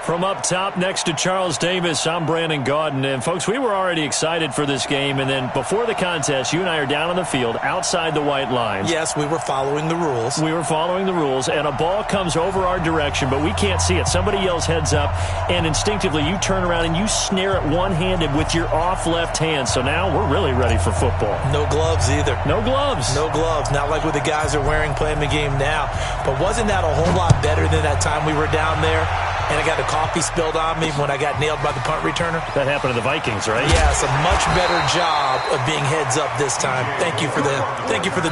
From up top next to Charles Davis, I'm Brandon Gaudin. And, folks, we were already excited for this game. And then before the contest, you and I are down on the field outside the white lines. Yes, we were following the rules. We were following the rules. And a ball comes over our direction, but we can't see it. Somebody yells heads up, and instinctively you turn around and you snare it one-handed with your off left hand. So now we're really ready for football. No gloves either. No gloves. No gloves. Not like what the guys are wearing playing the game now. But wasn't that a whole lot better than that time we were down there? And I got the coffee spilled on me when I got nailed by the punt returner. That happened to the Vikings, right? Yes, a much better job of being heads up this time. Thank you for the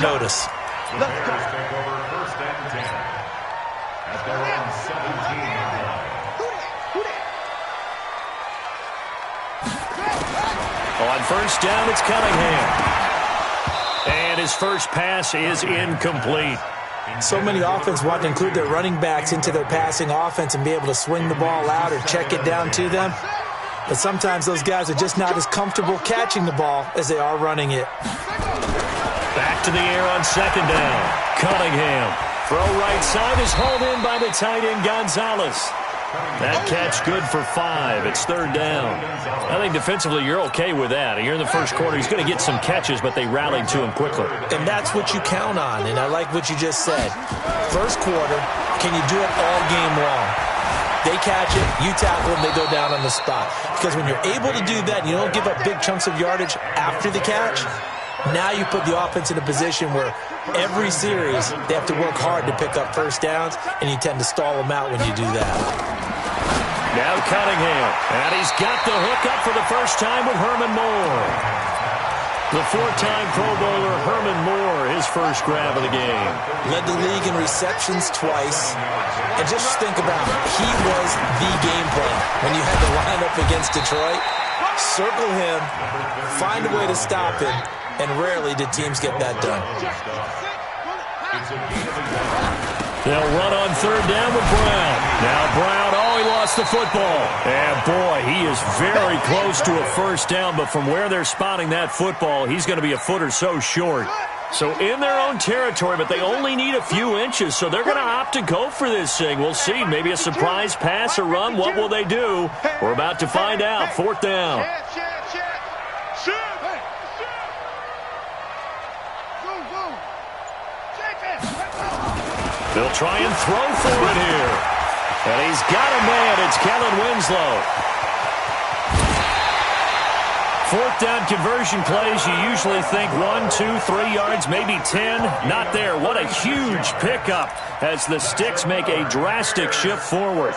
notice. Let's go. Take over first and 10. At their own 17. On first down, it's Cunningham. And his first pass is incomplete. So many offense want to include their running backs into their passing offense and be able to swing the ball out or check it down to them. But sometimes those guys are just not as comfortable catching the ball as they are running it. Back to the air on second down. Cunningham. Throw right side is hauled in by the tight end Gonzalez. That catch good for 5. It's third down. I think defensively you're okay with that. You're in the first quarter. He's going to get some catches, but they rallied to him quickly. And that's what you count on, and I like what you just said. First quarter, can you do it all game long? They catch it, you tackle them, they go down on the spot. Because when you're able to do that and you don't give up big chunks of yardage after the catch, now you put the offense in a position where every series they have to work hard to pick up first downs, and you tend to stall them out when you do that. Now Cunningham, and he's got the hook up for the first time with Herman Moore. The 4-time Pro Bowler Herman Moore, his first grab of the game. Led the league in receptions twice. And just think about it. He was the game plan. When you had to line up against Detroit, circle him, find a way to stop him, and rarely did teams get that done. They'll run on third down with Brown. Now Brown, he lost the football. And boy, he is very close to a first down, but from where they're spotting that football, he's going to be a foot or so short. So in their own territory, but they only need a few inches, so they're going to opt to go for this thing. We'll see. Maybe a surprise pass or run. What will they do? We're about to find out. Fourth down. They'll try and throw for it here. And he's got a man. It's Kellen Winslow. Fourth down conversion plays, you usually think 1, 2, 3 yards, maybe 10. Not there. What a huge pickup as the Sticks make a drastic shift forward.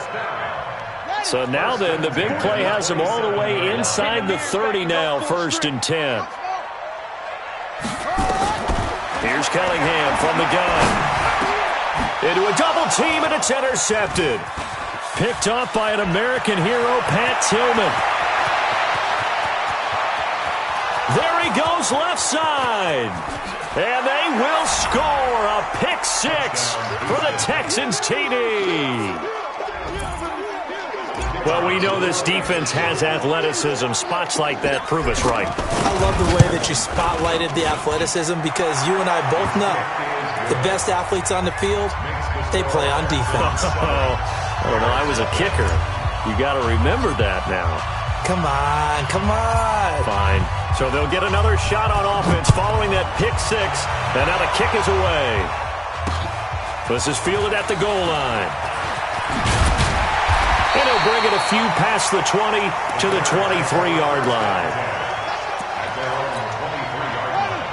So now then, the big play has them all the way inside the 30 now, first and 10. Here's Cunningham from the gun. Into a double team, and it's intercepted. Picked off by an American hero, Pat Tillman. There he goes, left side. And they will score a pick 6 for the Texans TD. Well, we know this defense has athleticism. Spots like that prove us right. I love the way that you spotlighted the athleticism because you and I both know the best athletes on the field, they play on defense. I don't know. I was a kicker. You got to remember that now. Come on, come on. Fine. So they'll get another shot on offense following that pick 6. And now the kick is away. This is fielded at the goal line. And he'll bring it a few past the 20 to the 23-yard line.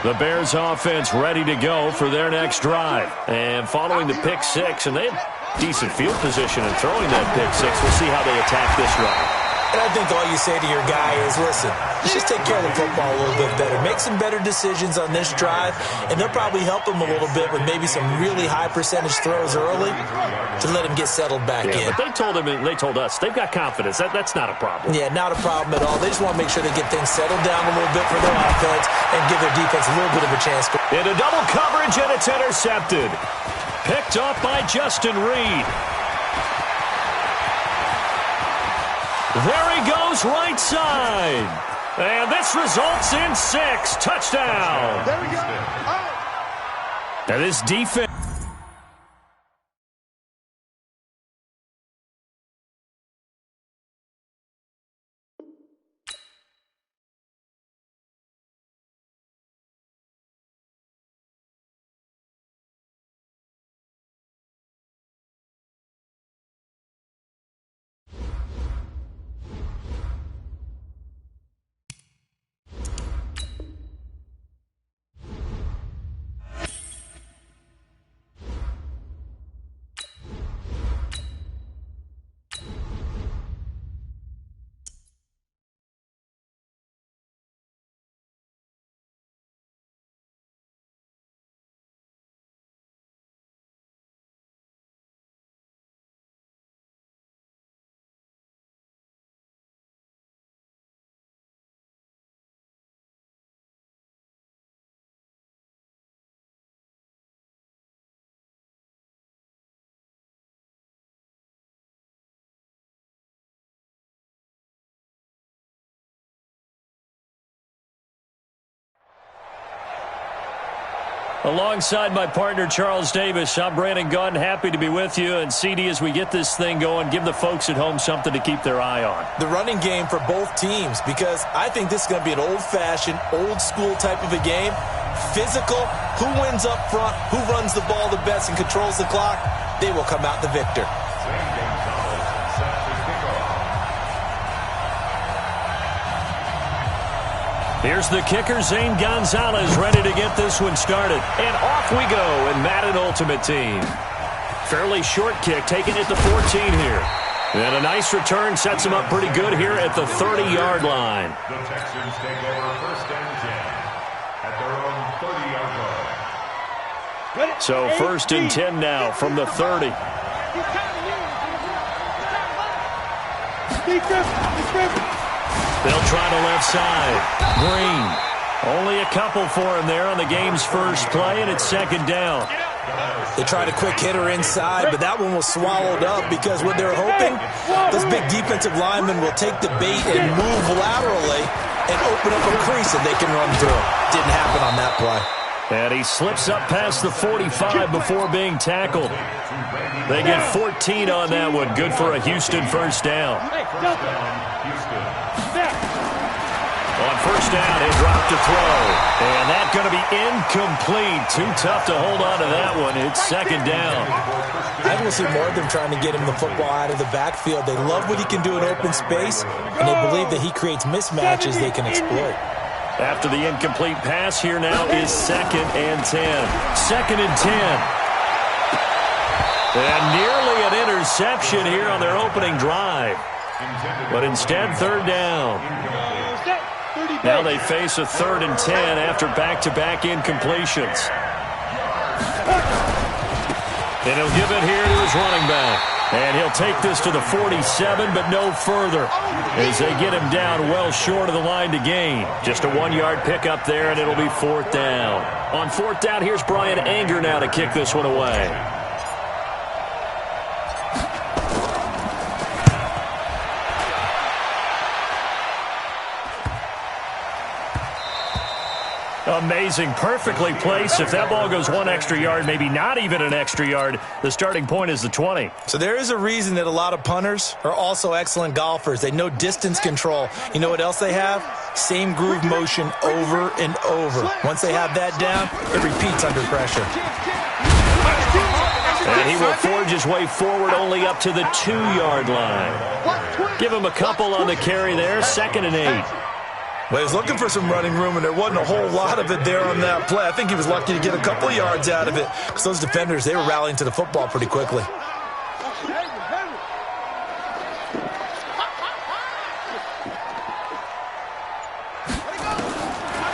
The Bears offense ready to go for their next drive. And following the pick 6, and they have decent field position in throwing that pick 6. We'll see how they attack this drive. And I think all you say to your guy is, listen, let's just take care of the football a little bit better. Make some better decisions on this drive, and they'll probably help him a little bit with maybe some really high percentage throws early to let him get settled back in. But they told him, and they told us, they've got confidence. That's not a problem. Yeah, not a problem at all. They just want to make sure they get things settled down a little bit for their offense and give their defense a little bit of a chance. Into double coverage, and it's intercepted. Picked off by Justin Reed. There he goes, right side. And this results in 6. Touchdown. There we go. Now this defense. Alongside my partner, Charles Davis, I'm Brandon Gunn. Happy to be with you. And, CD, as we get this thing going, give the folks at home something to keep their eye on. The running game for both teams, because I think this is going to be an old-fashioned, old-school type of a game. Physical, who wins up front, who runs the ball the best and controls the clock, they will come out the victor. Here's the kicker, Zane Gonzalez, ready to get this one started. And off we go in Madden Ultimate Team. Fairly short kick, taking it to 14 here. And a nice return sets him up pretty good here at the 30-yard line. The Texans take over first and 10 at their own 30-yard line. So first and 10 now from the 30. They'll try the left side. Green. Only a couple for him there on the game's first play, and it's second down. They tried a quick hitter inside, but that one was swallowed up because what they're hoping, those big defensive linemen will take the bait and move laterally and open up a crease that they can run through. Didn't happen on that play. And he slips up past the 45 before being tackled. They get 14 on that one. Good for a Houston first down. On first down, he dropped to throw. And that's going to be incomplete. Too tough to hold on to that one. It's second down. I will see more of them trying to get him the football out of the backfield. They love what he can do in open space, and they believe that he creates mismatches they can exploit. After the incomplete pass, here now is second and 10. Second and 10. And nearly an interception here on their opening drive. But instead, third down. Now they face a third and 10 after back-to-back incompletions. And he'll give it here to his running back. And he'll take this to the 47, but no further, as they get him down well short of the line to gain. Just a 1-yard pickup there, and it'll be fourth down. On fourth down, here's Brian Anger now to kick this one away. Amazing. Perfectly placed. If that ball goes one extra yard, maybe not even an extra yard, the starting point is the 20. So there is a reason that a lot of punters are also excellent golfers. They know distance control. You know what else they have? Same groove motion over and over. Once they have that down, it repeats under pressure. And he will forge his way forward only up to the 2-yard line. Give him a couple on the carry there. Second and 8. Well, he was looking for some running room, and there wasn't a whole lot of it there on that play. I think he was lucky to get a couple of yards out of it because those defenders, they were rallying to the football pretty quickly.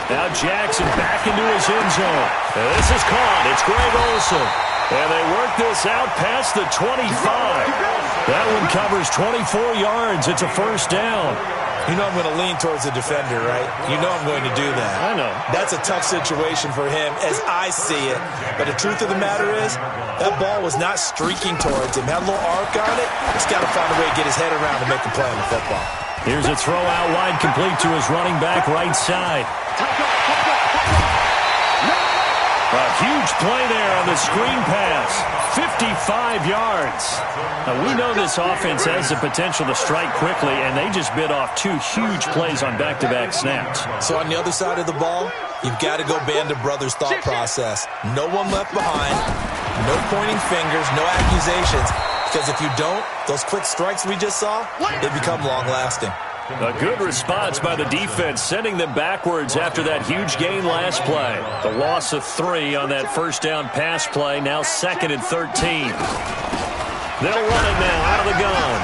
Now Jackson back into his end zone. And this is caught. It's Greg Olsen. And they work this out past the 25. That one covers 24 yards. It's a first down. You know I'm going to lean towards the defender, right? You know I'm going to do that. I know. That's a tough situation for him as I see it. But the truth of the matter is, that ball was not streaking towards him. Had a little arc on it. He's got to find a way to get his head around to make a play on the football. Here's a throw out wide, complete to his running back right side. A huge play there on the screen pass. 55 yards. Now, we know this offense has the potential to strike quickly, and they just bit off 2 huge plays on back-to-back snaps. So on the other side of the ball, you've got to go Band of Brothers thought process. No one left behind, no pointing fingers, no accusations, because if you don't, those quick strikes we just saw, they become long-lasting. A good response by the defense, sending them backwards after that huge gain last play. The loss of 3 on that first down pass play, now second and 13. They'll run it now out of the gun.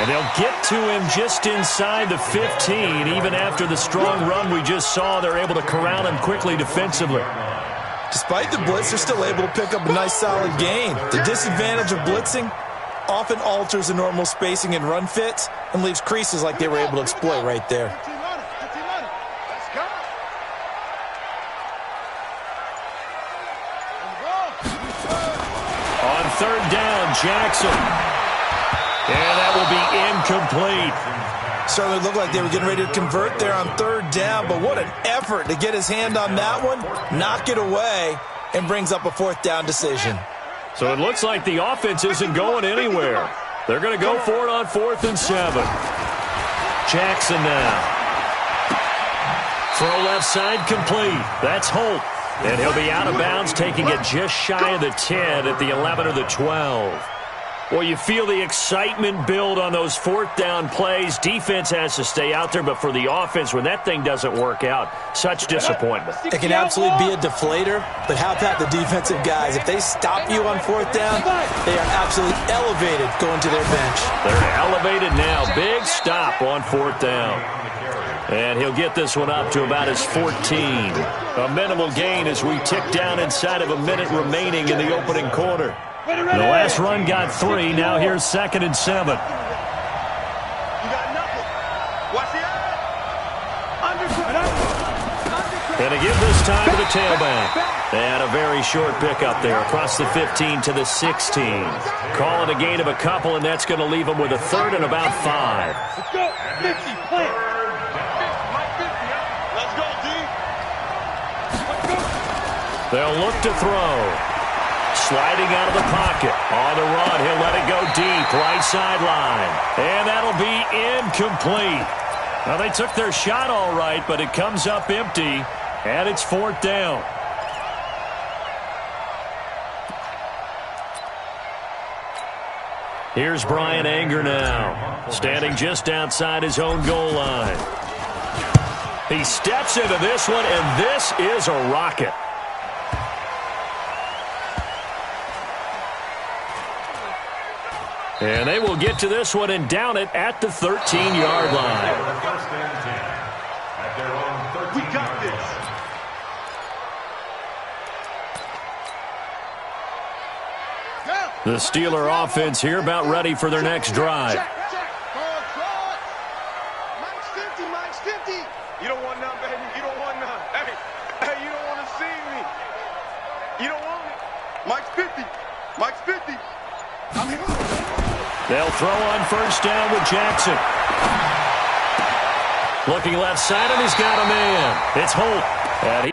And they'll get to him just inside the 15. Even after the strong run we just saw, they're able to corral him quickly defensively. Despite the blitz, they're still able to pick up a nice solid gain. The disadvantage of blitzing often alters the normal spacing and run fits and leaves creases like they were able to exploit right there. On third down, Jackson. And that will be incomplete. Certainly looked like they were getting ready to convert there on third down, but what an effort to get his hand on that one, knock it away, and brings up a fourth down decision. So it looks like the offense isn't going anywhere. They're going to go for it on 4th and 7. Jackson now. Throw left side complete. That's Holt. And he'll be out of bounds, taking it just shy of the 10 at the 11 or the 12. Well, you feel the excitement build on those 4th down plays. Defense has to stay out there, but for the offense, when that thing doesn't work out, such disappointment. It can absolutely be a deflator, but how about the defensive guys? If they stop you on 4th down, they are absolutely elevated going to their bench. They're elevated now. Big stop on 4th down. And he'll get this one up to about his 14. A minimal gain as we tick down inside of a minute remaining in the opening quarter. The last run got 3. Now here's 2nd and 7. You got nothing. Watch it. And to give this time to the tailback. And a very short pickup there across the 15 to the 16. Call it a gain of a couple, and that's going to leave him with a 3rd and about 5. Let's go. 50, plant. Let's go, D. Let's go. They'll look to throw. Sliding out of the pocket. On the run, he'll let it go deep. Right sideline. And that'll be incomplete. Now, they took their shot all right, but it comes up empty, and it's 4th down. Here's Brian Anger now, standing just outside his own goal line. He steps into this one, and this is a rocket. And they will get to this one and down it at the 13-yard line. We got this. The Steeler offense here about ready for their next drive. Mike's 50. You don't want none, baby. You don't want none. Hey, you don't want to see me. You don't want it. Mike's 50. Mike's 50. I'm here. They'll throw on 1st down with Jackson. Looking left side, and he's got a man. It's Holt. And he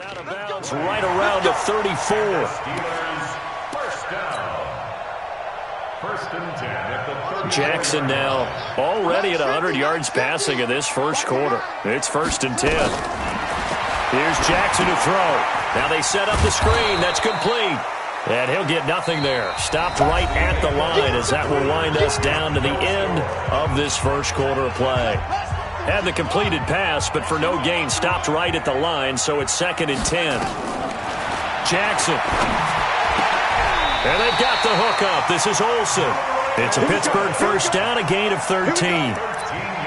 out of bounds right around the 34. First down. 1st and 10 at the 30. Jackson now already at 100 yards passing in this first quarter. It's 1st and 10. Here's Jackson to throw. Now they set up the screen. That's complete. And he'll get nothing there. Stopped right at the line as that will wind us down to the end of this first quarter of play. Had the completed pass, but for no gain, stopped right at the line, so it's 2nd and 10. Jackson. And they've got the hook up. This is Olsen. It's a Pittsburgh first down, a gain of 13.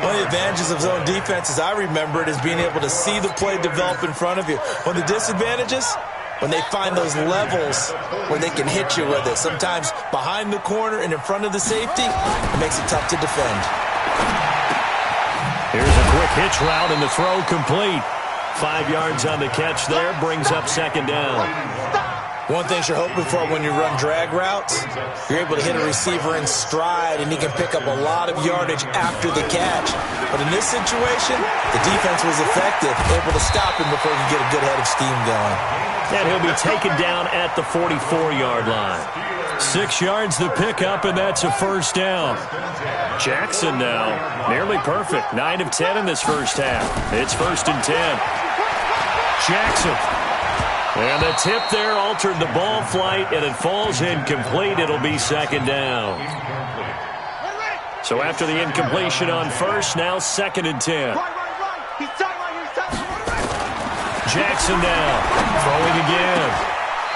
One of the advantages of zone defense, as I remember it, is being able to see the play develop in front of you. One of the disadvantages, when they find those levels where they can hit you with it, sometimes behind the corner and in front of the safety, it makes it tough to defend. Here's a quick hitch route, and the throw complete. 5 yards on the catch there, brings up 2nd down. One thing you're hoping for when you run drag routes, you're able to hit a receiver in stride, and he can pick up a lot of yardage after the catch. But in this situation, the defense was effective, able to stop him before he could get a good head of steam going. And he'll be taken down at the 44-yard line. 6 yards the pickup, and that's a first down. Jackson now, nearly perfect. 9 of 10 in this first half. It's 1st and 10. Jackson. And the tip there altered the ball flight, and it falls incomplete. It'll be 2nd down. So after the incompletion on first, now 2nd and 10. Jackson now, throwing again.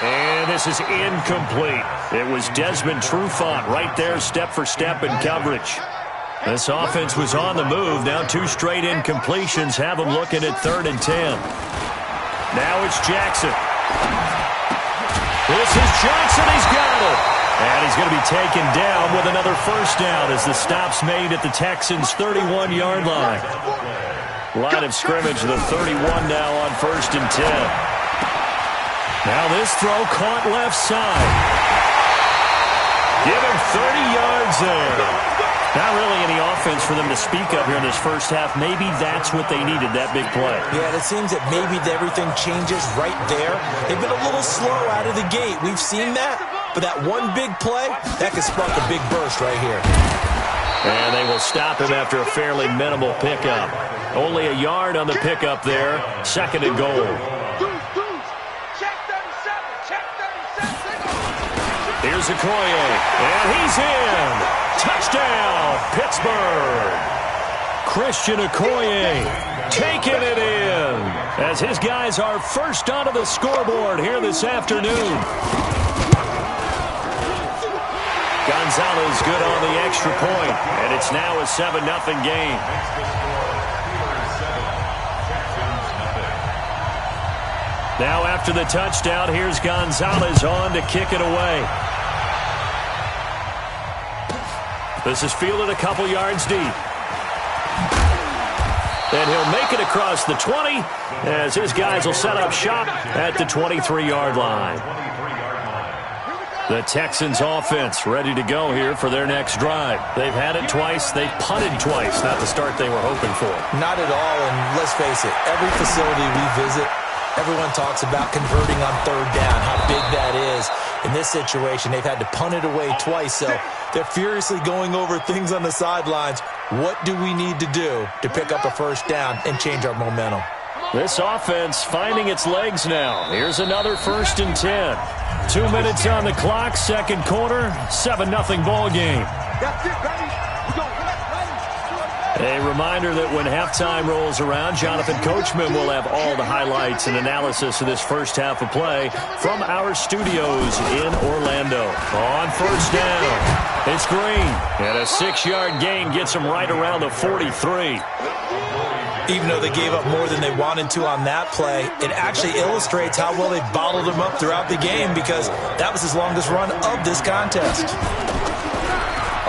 And this is incomplete. It was Desmond Trufant right there, step for step in coverage. This offense was on the move. Now 2 straight incompletions have them looking at 3rd and 10. Now it's Jackson. This is Johnson. He's got it. And he's going to be taken down with another first down as the stop's made at the Texans' 31-yard line. Line of scrimmage, the 31 now on 1st and 10. Now this throw caught left side. Give him 30 yards there. Not really any offense for them to speak of here in this first half. Maybe that's what they needed, that big play. Yeah, it seems that maybe everything changes right there. They've been a little slow out of the gate. We've seen that. But that one big play, that could spark a big burst right here. And they will stop him after a fairly minimal pickup. Only a yard on the pickup there. 2nd and goal. Here's Okoye, and he's in. Touchdown, Pittsburgh. Christian Okoye taking it in as his guys are first onto the scoreboard here this afternoon. Gonzalez good on the extra point, and it's now a 7-0 game. Now after the touchdown, here's Gonzalez on to kick it away. This is fielded a couple yards deep. And he'll make it across the 20 as his guys will set up shop at the 23-yard line. The Texans offense ready to go here for their next drive. They've had it twice. They've punted twice. Not the start they were hoping for. Not at all, and let's face it, every facility we visit, everyone talks about converting on 3rd down, how big that is. In this situation, they've had to punt it away twice, so they're furiously going over things on the sidelines. What do we need to do to pick up a first down and change our momentum? This offense finding its legs now. Here's another 1st and 10. 2 minutes on the clock, 2nd quarter, 7-0 ball game. That's it, baby. A reminder that when halftime rolls around, Jonathan Coachman will have all the highlights and analysis of this first half of play from our studios in Orlando. On 1st down, it's Green. And a 6-yard gain gets him right around the 43. Even though they gave up more than they wanted to on that play, it actually illustrates how well they bottled him up throughout the game because that was his longest run of this contest.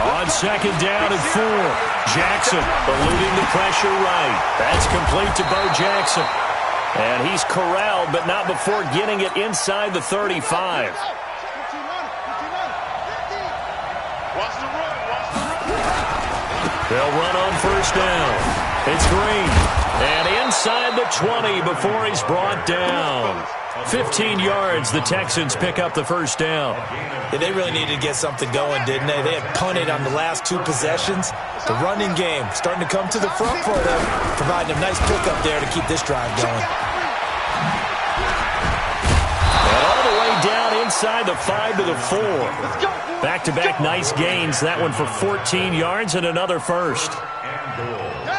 On 2nd down and 4, Jackson eluding the pressure right. That's complete to Bo Jackson. And he's corralled, but not before getting it inside the 35. They'll run on 1st down. It's Green. And inside the 20 before he's brought down. 15 yards, the Texans pick up the first down. Yeah, they really needed to get something going, didn't they? They had punted on the last 2 possessions. The running game starting to come to the front for them, providing a nice pickup there to keep this drive going. And all the way down inside the 5 to the 4. Back-to-back nice gains. That one for 14 yards and another first.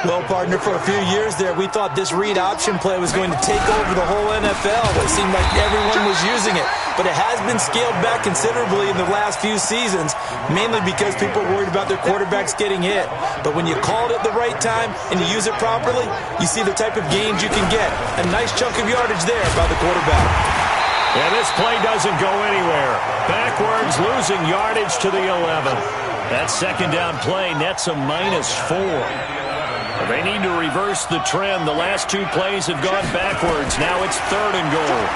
Well, partner, for a few years there, we thought this read option play was going to take over the whole NFL. It seemed like everyone was using it. But it has been scaled back considerably in the last few seasons, mainly because people are worried about their quarterbacks getting hit. But when you call it at the right time and you use it properly, you see the type of gains you can get. A nice chunk of yardage there by the quarterback. And this play doesn't go anywhere. Backwards, losing yardage to the 11. That 2nd down play nets a -4. They need to reverse the trend. The last 2 plays have gone backwards. Now it's 3rd and goal.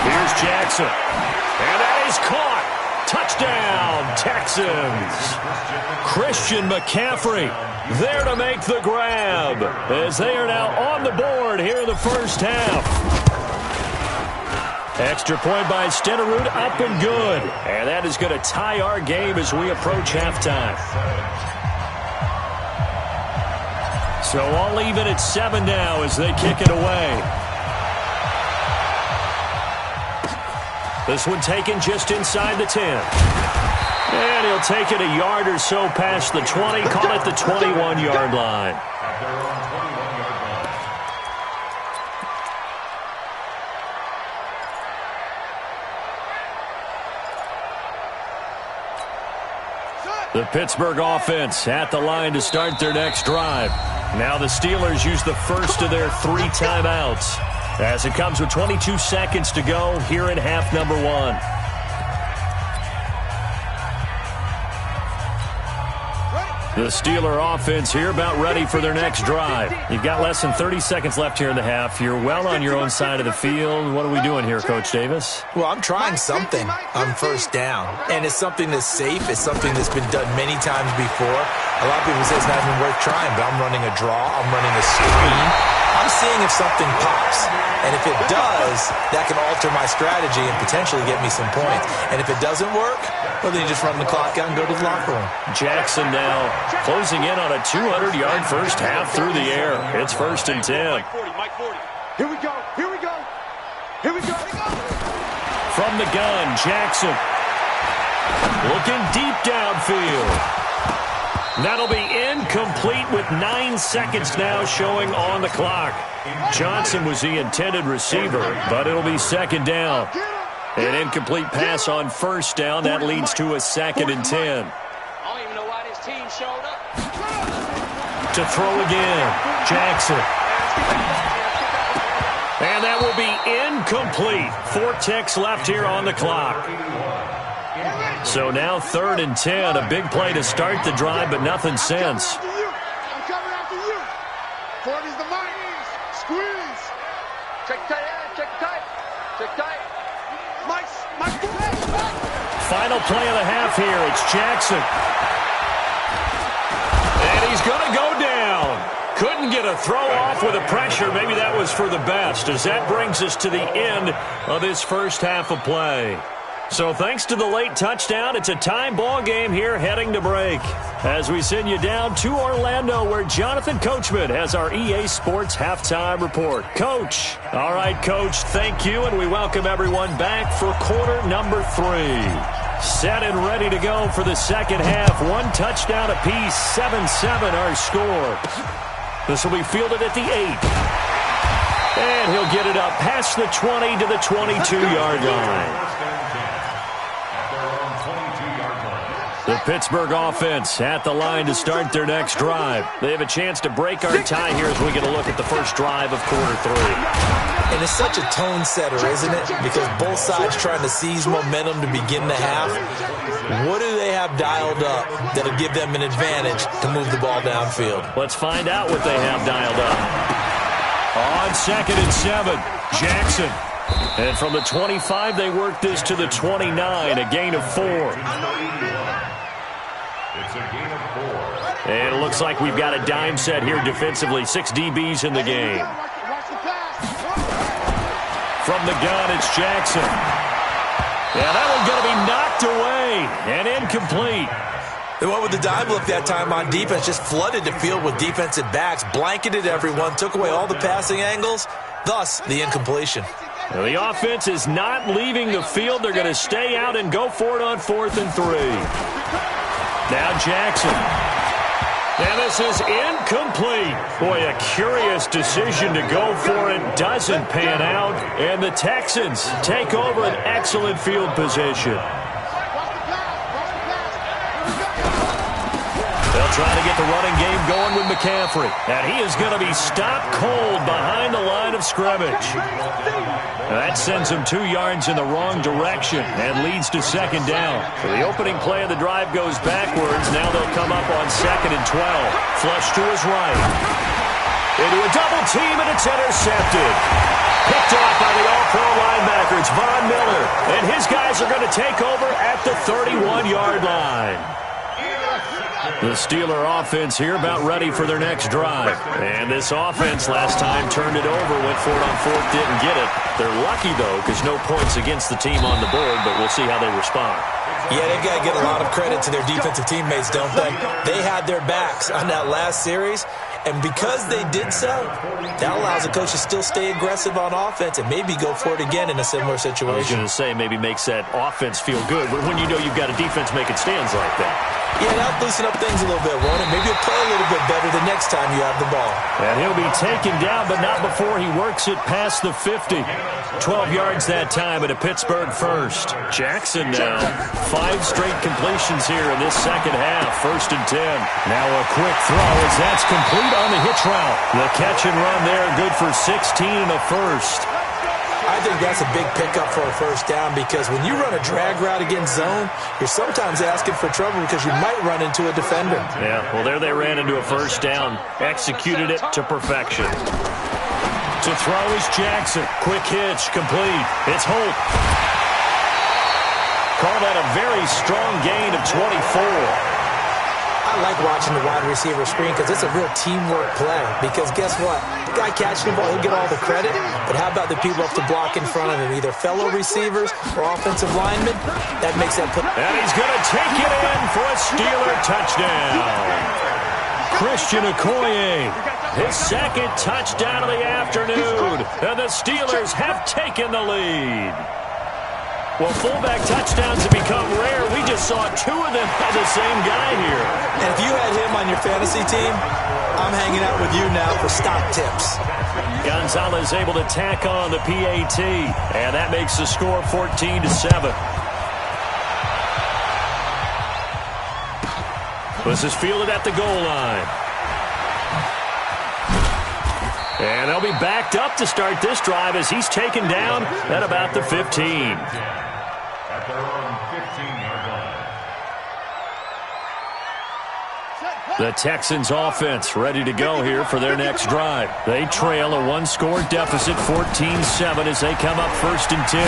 Here's Jackson. And that is caught. Touchdown, Texans. Christian McCaffrey there to make the grab as they are now on the board here in the first half. Extra point by Stenerud, up and good. And that is going to tie our game as we approach halftime. So all even at 7 now as they kick it away. This one taken just inside the 10. And he'll take it a yard or so past the 20, call it the 21-yard line. The Pittsburgh offense at the line to start their next drive. Now the Steelers use the first of their 3 timeouts as it comes with 22 seconds to go here in half number 1. The Steeler offense here about ready for their next drive. You've got less than 30 seconds left here in the half. You're well on your own side of the field. What are we doing here, Coach Davis? Well, I'm trying something on first down, and it's something that's safe. It's something that's been done many times before. A lot of people say it's not even worth trying, but I'm running a draw. I'm running a screen. I'm seeing if something pops, and if it does, that can alter my strategy and potentially get me some points. And if it doesn't work, well, then you just run the clock out and go to the locker room. Jackson now closing in on a 200-yard first half through the air. It's 1st and 10. Mike 40. Here we go. Here we go. Here we go. From the gun, Jackson looking deep downfield. That'll be incomplete with 9 seconds now showing on the clock. Johnson was the intended receiver, but it'll be 2nd down. An incomplete pass on 1st down. That leads to a 2nd and 10. I don't even know why this team showed up. To throw again, Jackson. And that will be incomplete. 4 ticks left here on the clock. So now 3rd and 10. A big play to start the drive, but nothing since. I'm coming after you. 40's the mic. Squeeze. Check tight. Check tight. Check tight. Mike's Final play of the half here. It's Jackson. And he's going to go down. Couldn't get a throw off with the pressure. Maybe that was for the best, as that brings us to the end of this first half of play. So thanks to the late touchdown, it's a time ball game here heading to break. As we send you down to Orlando, where Jonathan Coachman has our EA Sports halftime report. Coach. All right, Coach, thank you, and we welcome everyone back for quarter number 3. Set and ready to go for the second half. 1 touchdown apiece, 7-7 our score. This will be fielded at the 8. And he'll get it up past the 20 to the 22-yard line. The Pittsburgh offense at the line to start their next drive. They have a chance to break our tie here as we get a look at the first drive of quarter 3. And it's such a tone setter, isn't it? Because both sides trying to seize momentum to begin the half. What do they have dialed up that'll give them an advantage to move the ball downfield? Let's find out what they have dialed up. On 2nd and 7, Jackson. And from the 25, they work this to the 29, a gain of 4. It's a gain of 4. And it looks like we've got a dime set here defensively. 6 DBs in the game. From the gun, it's Jackson. Yeah, that one's going to be knocked away and incomplete. They went with the dime look that time on defense, just flooded the field with defensive backs, blanketed everyone, took away all the passing angles, thus the incompletion. Well, the offense is not leaving the field. They're going to stay out and go for it on 4th and 3. Now Jackson. And this is incomplete. Boy, a curious decision to go for it. Doesn't pan out. And the Texans take over an excellent field position. They'll try to get the running game going with McCaffrey. And he is going to be stopped cold behind the line of scrimmage. That sends him 2 yards in the wrong direction and leads to 2nd down. So the opening play of the drive goes backwards. Now they'll come up on 2nd and 12. Flush to his right. Into a double team, and it's intercepted. Picked off by the all-pro linebacker. It's Von Miller. And his guys are going to take over at the 31-yard line. The Steeler offense here about ready for their next drive. And this offense last time turned it over, went for it on 4th, didn't get it. They're lucky, though, because no points against the team on the board, but we'll see how they respond. Yeah, they've got to get a lot of credit to their defensive teammates, don't they? They had their backs on that last series, And because they did so, that allows the coach to still stay aggressive on offense and maybe go for it again in a similar situation. I was going to say maybe makes that offense feel good, but when you know you've got a defense making stands like that. Yeah, that'll loosen up things a little bit, won't it? Maybe you'll play a little bit better the next time you have the ball. And he'll be taken down, but not before he works it past the 50. 12 yards that time at a Pittsburgh first. Jackson now. 5 straight completions here in this second half. 1st and 10. Now a quick throw as that's complete on the hitch route. The catch and run there, good for 16 and a first. I think that's a big pickup for a first down because when you run a drag route against zone, you're sometimes asking for trouble because you might run into a defender. Yeah, well, there they ran into a first down. Executed it to perfection. To throw is Jackson. Quick hitch, complete. It's Holt. Call that a very strong gain of 24. I like watching the wide receiver screen because it's a real teamwork play. Because guess what? The guy catching the ball, he'll get all the credit. But how about the people up to block in front of him? Either fellow receivers or offensive linemen. That makes that play. And he's going to take it in for a Steeler touchdown. Christian Okoye, his second touchdown of the afternoon. And the Steelers have taken the lead. Well, fullback touchdowns have become rare. We just saw 2 of them by the same guy here. And if you had him on your fantasy team, I'm hanging out with you now for stock tips. Gonzalez able to tack on the PAT, and that makes the score 14-7. This is fielded at the goal line. And they'll be backed up to start this drive as he's taken down at about the 15. At their own 15-yard line. The Texans offense ready to go here for their next drive. They trail a 1-score deficit, 14-7, as they come up 1st and 10.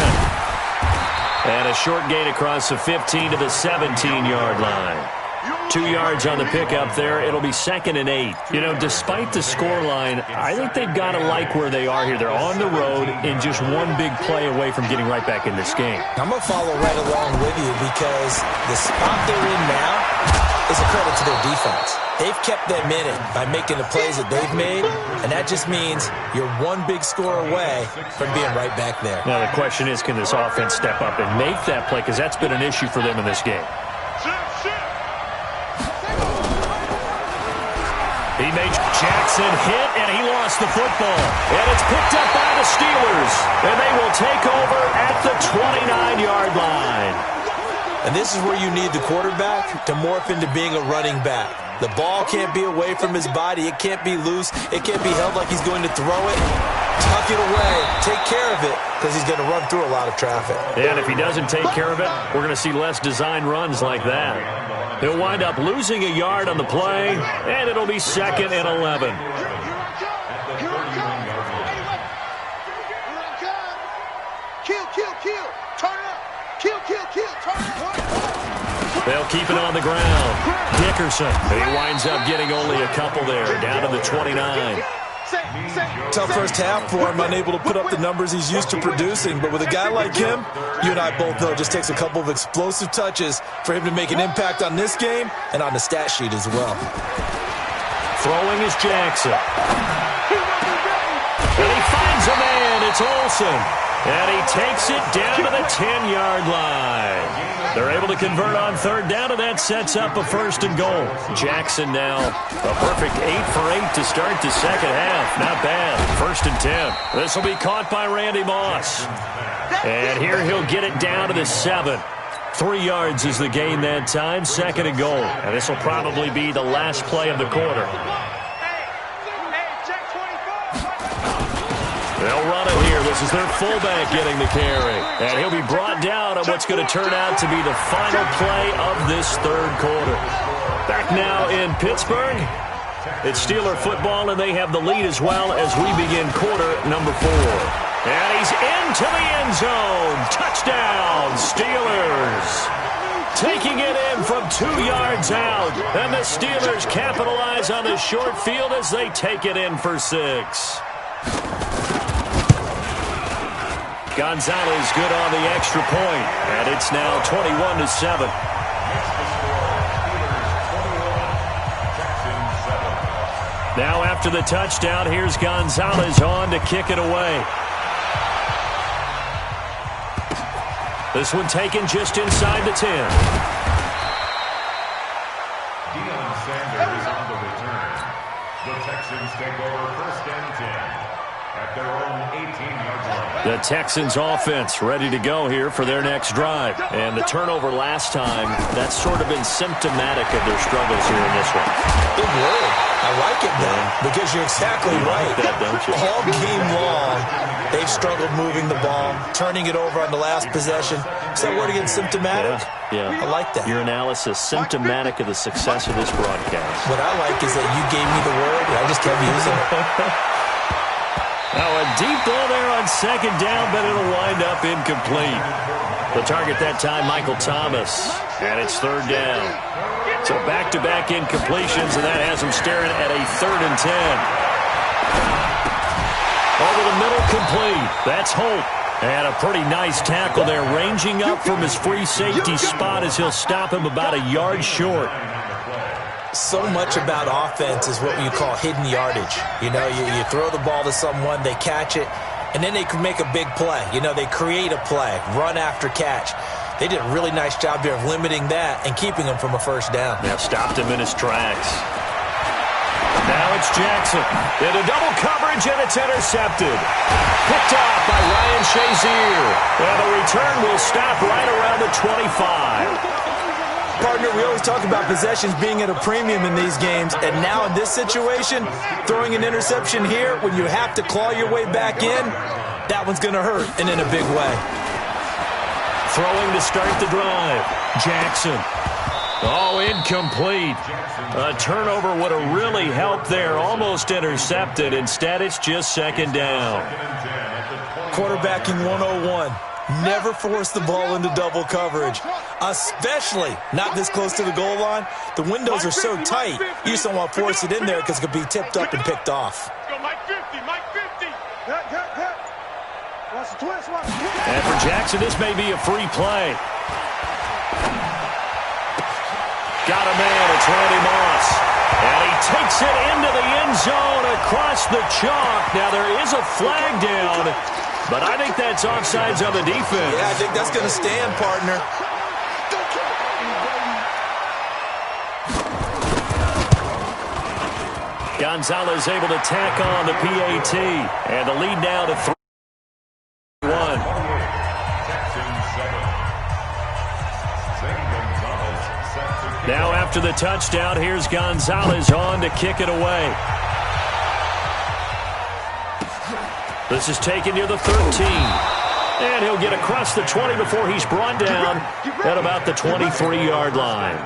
And a short gain across the 15 to the 17-yard line. 2 yards on the pickup there. It'll be 2nd and 8. You know, despite the scoreline, I think they've got to like where they are here. They're on the road and just one big play away from getting right back in this game. I'm going to follow right along with you because the spot they're in now is a credit to their defense. They've kept them in it by making the plays that they've made, and that just means you're one big score away from being right back there. Now, the question is, can this offense step up and make that play? Because that's been an issue for them in this game. He made Jackson hit, and he lost the football. And it's picked up by the Steelers. And they will take over at the 29-yard line. And this is where you need the quarterback to morph into being a running back. The ball can't be away from his body. It can't be loose. It can't be held like he's going to throw it. Tuck it away. Take care of it because he's going to run through a lot of traffic. And if he doesn't take care of it, we're going to see less design runs like that. He'll wind up losing a yard on the play, and it'll be 2nd and 11. They'll keep it on the ground. Dickerson, he winds up getting only a couple there, down to the 29. Tough first half for him, unable to put up the numbers he's used to producing. But with a guy like him, you and I both know it just takes a couple of explosive touches for him to make an impact on this game and on the stat sheet as well. Throwing is Jackson. And he finds a man. It's Olsen. And he takes it down to the 10-yard line. They're able to convert on 3rd down, and that sets up a 1st and goal. Jackson now a perfect 8 for 8 to start the second half. Not bad. 1st and 10. This will be caught by Randy Moss. And here he'll get it down to the 7. 3 yards is the gain that time. 2nd and goal. And this will probably be the last play of the quarter. They'll run it here. This is their fullback getting the carry. And he'll be brought down on what's going to turn out to be the final play of this 3rd quarter. Back now in Pittsburgh. It's Steeler football, and they have the lead as well as we begin quarter number 4. And he's into the end zone. Touchdown, Steelers. Taking it in from 2 yards out. And the Steelers capitalize on the short field as they take it in for 6. Gonzalez good on the extra point, and it's now 21-7. Now after the touchdown, here's Gonzalez on to kick it away. This one taken just inside the 10. Deion Sanders on the return. The Texans take over first and 10 at their own 18-yard line. The Texans offense ready to go here for their next drive. And the turnover last time, that's sort of been symptomatic of their struggles here in this one. Big word. I like it now because you're exactly right. Like that, don't you? All game long, they've struggled moving the ball, turning it over on the last possession. Is that word again, symptomatic? Yeah. I like that. Your analysis, symptomatic of the success of this broadcast. What I like is that you gave me the word, and I just kept using it. Now a deep ball there on second down, but it'll wind up incomplete. The target that time, Michael Thomas, and it's third down. So back-to-back incompletions, and that has him staring at a 3rd and 10. Over the middle, complete. That's Holt. And a pretty nice tackle there, ranging up from his free safety spot as he'll stop him about a yard short. So much about offense is what you call hidden yardage. You know, you throw the ball to someone, they catch it, and then they can make a big play. You know, they create a play, run after catch. They did a really nice job there of limiting that and keeping him from a first down. Now stopped him in his tracks. Now it's Jackson. Into double coverage, and it's intercepted. Picked off by Ryan Shazier. And the return will stop right around the 25. Partner, we always talk about possessions being at a premium in these games, and now in this situation, throwing an interception here when you have to claw your way back in, that one's going to hurt, and in a big way. Throwing to start the drive. Jackson. Oh, incomplete. A turnover would have really helped there. Almost intercepted. Instead, it's just second down. Quarterbacking 101. Never force the ball into double coverage, especially not this close to the goal line. The windows are so tight, you just don't want to force it in there because it could be tipped up and picked off. And for Jackson, this may be a free play. Got a man, it's Randy Moss. And he takes it into the end zone across the chalk. Now there is a flag down, but I think that's offsides on the defense. Yeah, I think that's going to stand, partner. Gonzalez able to tack on the PAT. And the lead now to 3-1. Now after the touchdown, here's Gonzalez on to kick it away. This is taken near the 13. And he'll get across the 20 before he's brought down at about the 23-yard line.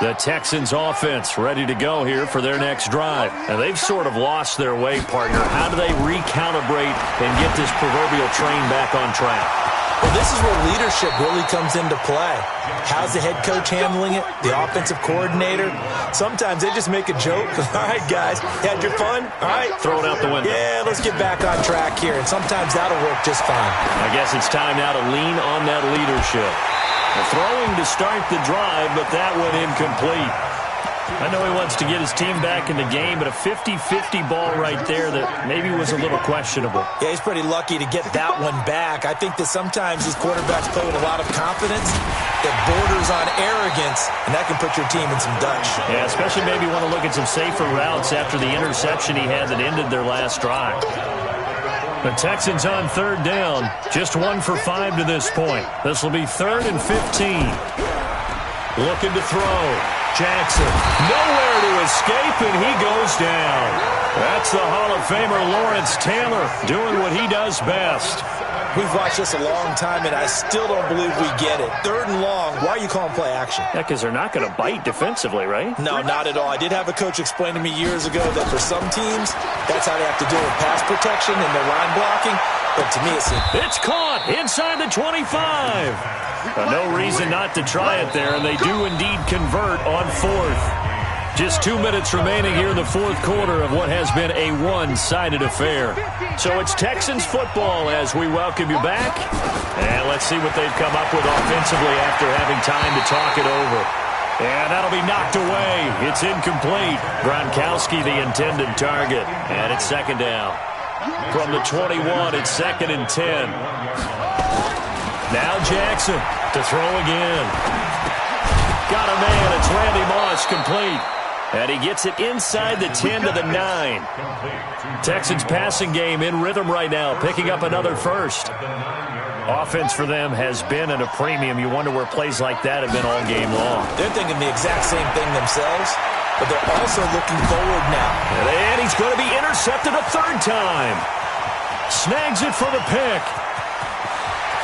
The Texans offense ready to go here for their next drive. And they've sort of lost their way, partner. How do they recalibrate and get this proverbial train back on track? Well, this is where leadership really comes into play. How's the head coach handling it? The offensive coordinator? Sometimes they just make a joke. All right, guys, had your fun? All right. Throw it out the window. Yeah, let's get back on track here. And sometimes that'll work just fine. I guess it's time now to lean on that leadership. Throwing to start the drive, but that went incomplete. I know he wants to get his team back in the game, but a 50-50 ball right there that maybe was a little questionable. Yeah, he's pretty lucky to get that one back. I think that sometimes these quarterbacks play with a lot of confidence that borders on arrogance, and that can put your team in some Dutch. Yeah, especially maybe want to look at some safer routes after the interception he had that ended their last drive. The Texans on third down, just 1 for 5 to this point. This will be 3rd and 15. Looking to throw. Jackson, nowhere to escape, and he goes down. That's the Hall of Famer Lawrence Taylor doing what he does best. We've watched this a long time, and I still don't believe we get it. 3rd and long, why are you calling play action? Yeah, because they're not going to bite defensively, right? No, not at all. I did have a coach explain to me years ago that for some teams, that's how they have to deal with pass protection and their line blocking. But to me, it's caught inside the 25. No reason not to try it there, and they do indeed convert on 4th. Just 2 minutes remaining here in the 4th quarter of what has been a one-sided affair. So it's Texans football as we welcome you back. And let's see what they've come up with offensively after having time to talk it over. And that'll be knocked away. It's incomplete. Gronkowski, the intended target. And it's second down. From the 21, it's 2nd and 10. Now Jackson to throw again. Got a man. It's Randy Moss, complete. And he gets it inside the 10 to the 9. Texans passing game in rhythm right now, picking up another first. Offense for them has been at a premium. You wonder where plays like that have been all game long. They're thinking the exact same thing themselves, but they're also looking forward now. And he's going to be intercepted a third time. Snags it for the pick.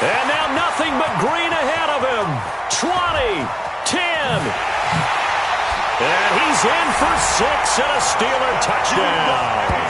And now nothing but green ahead of him. 20, 10. And he's in for 6 and a Steeler touchdown.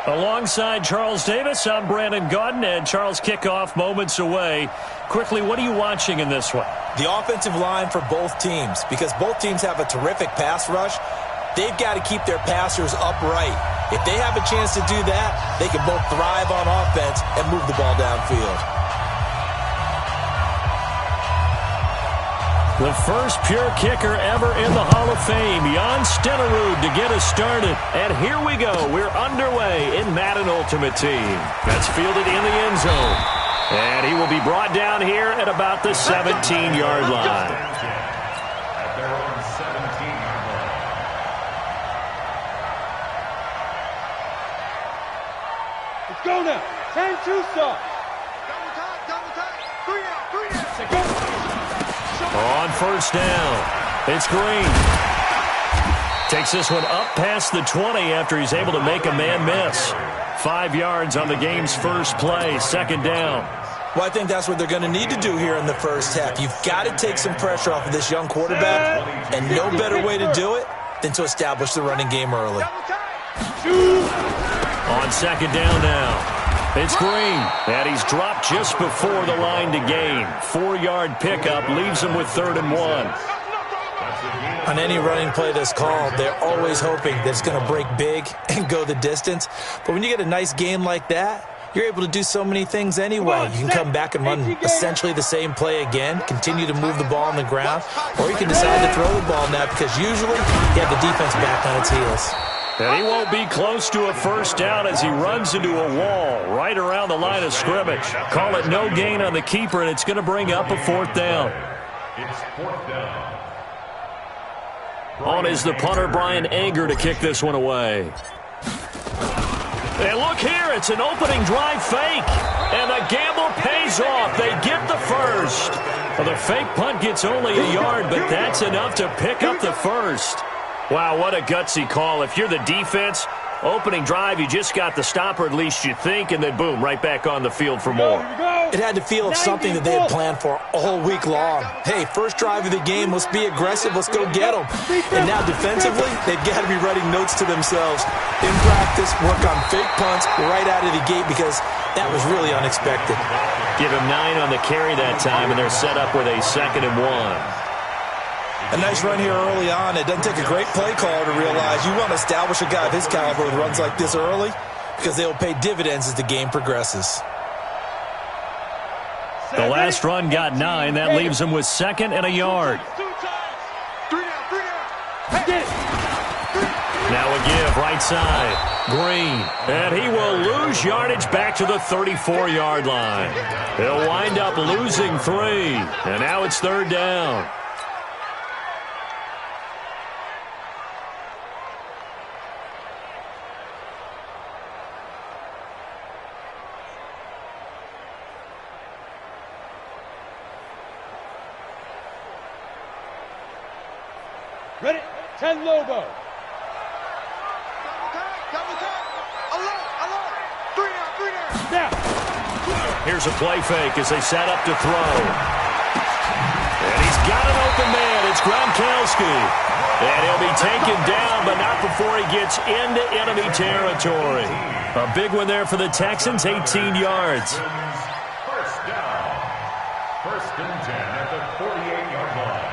Alongside Charles Davis, I'm Brandon Gaudin, and Charles, kickoff moments away. Quickly, what are you watching in this one? The offensive line for both teams, because both teams have a terrific pass rush. They've got to keep their passers upright. If they have a chance to do that, they can both thrive on offense and move the ball downfield. The first pure kicker ever in the Hall of Fame, Jan Stenerud, to get us started. And here we go. We're underway in Madden Ultimate Team. That's fielded in the end zone. And he will be brought down here at about the 17-yard line. At their own 17-yard line. Let's go now. 10-2 start. Double time. 3 out. Go. On first down, it's Green. Takes this one up past the 20 after he's able to make a man miss. 5 yards on the game's first play, second down. Well, I think that's what they're going to need to do here in the first half. You've got to take some pressure off of this young quarterback, and no better way to do it than to establish the running game early. On second down now. It's Green, and he's dropped just before the line to gain. 4-yard pickup leaves him with 3rd and 1. On any running play that's called, they're always hoping that it's going to break big and go the distance. But when you get a nice game like that, you're able to do so many things anyway. You can come back and run essentially the same play again, continue to move the ball on the ground, or you can decide to throw the ball now because usually you have the defense back on its heels. And he won't be close to a first down as he runs into a wall right around the line of scrimmage. Call it no gain on the keeper, and it's going to bring up a 4th down. It's 4th down. On is the punter, Brian Anger, to kick this one away. And look here, it's an opening drive fake. And the gamble pays off. They get the first. Well, the fake punt gets only a yard, but that's enough to pick up the first. Wow, what a gutsy call. If you're the defense, opening drive, you just got the stop, or at least you think, and then boom, right back on the field for more. It had to feel something that they had planned for all week long. Hey, first drive of the game, let's be aggressive, let's go get them. And now defensively, they've got to be writing notes to themselves. In practice, work on fake punts right out of the gate because that was really unexpected. Give him 9 on the carry that time, and they're set up with a 2nd and 1. A nice run here early on. It doesn't take a great play caller to realize you want to establish a guy of his caliber with runs like this early because they will pay dividends as the game progresses. The last run got 9. That leaves him with 2nd and a yard. Now a give, right side. Green. And he will lose yardage back to the 34-yard line. He'll wind up losing 3. And now it's 3rd down. Ready? 10 Lobo. Here's a play fake as they set up to throw. And he's got an open man. It's Gronkowski. And he'll be taken down, but not before he gets into enemy territory. A big one there for the Texans, 18 yards. First down. 1st and 10 at the 48-yard line.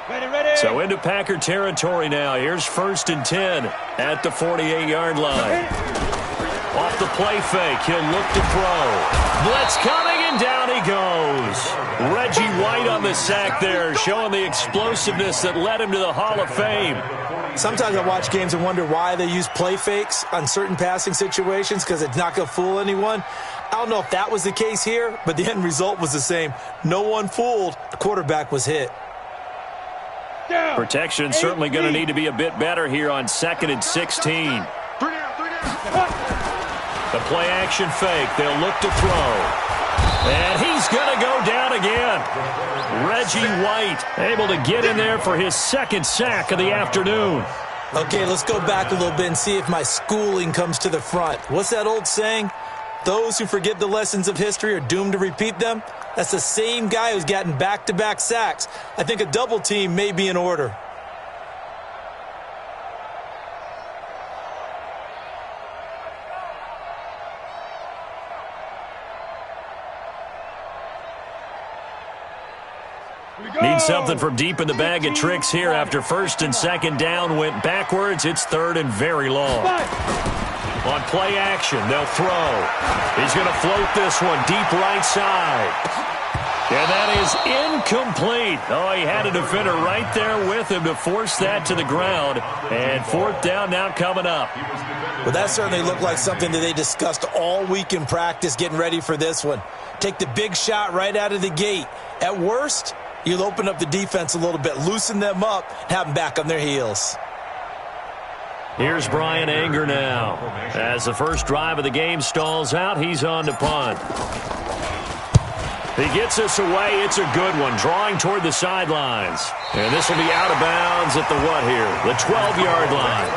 Ready. So into Packer territory now. Here's 1st and 10 at the 48-yard line. Off the play fake, he'll look to throw. Blitz coming, and down he goes. Reggie White on the sack there, showing the explosiveness that led him to the Hall of Fame. Sometimes I watch games and wonder why they use play fakes on certain passing situations, because it's not going to fool anyone. I don't know if that was the case here, but the end result was the same. No one fooled. The quarterback was hit. Protection certainly going to need to be a bit better here on 2nd and 16. The play action fake. They'll look to throw. And he's going to go down again. Reggie White able to get in there for his 2nd sack of the afternoon. Okay, let's go back a little bit and see if my schooling comes to the front. What's that old saying? Those who forget the lessons of history are doomed to repeat them. That's the same guy who's gotten back-to-back sacks. I think a double team may be in order. Need something from deep in the bag of tricks here after 1st and 2nd down went backwards. It's 3rd and very long. On play action, they'll throw. He's going to float this one deep right side. And that is incomplete. Oh, he had a defender right there with him to force that to the ground. And 4th down now coming up. Well, that certainly looked like something that they discussed all week in practice getting ready for this one. Take the big shot right out of the gate. At worst, you'll open up the defense a little bit, loosen them up, have them back on their heels. Here's Brian Anger now. As the first drive of the game stalls out, he's on to punt. He gets this away. It's a good one, drawing toward the sidelines. And this will be out of bounds at the what here? The 12-yard line.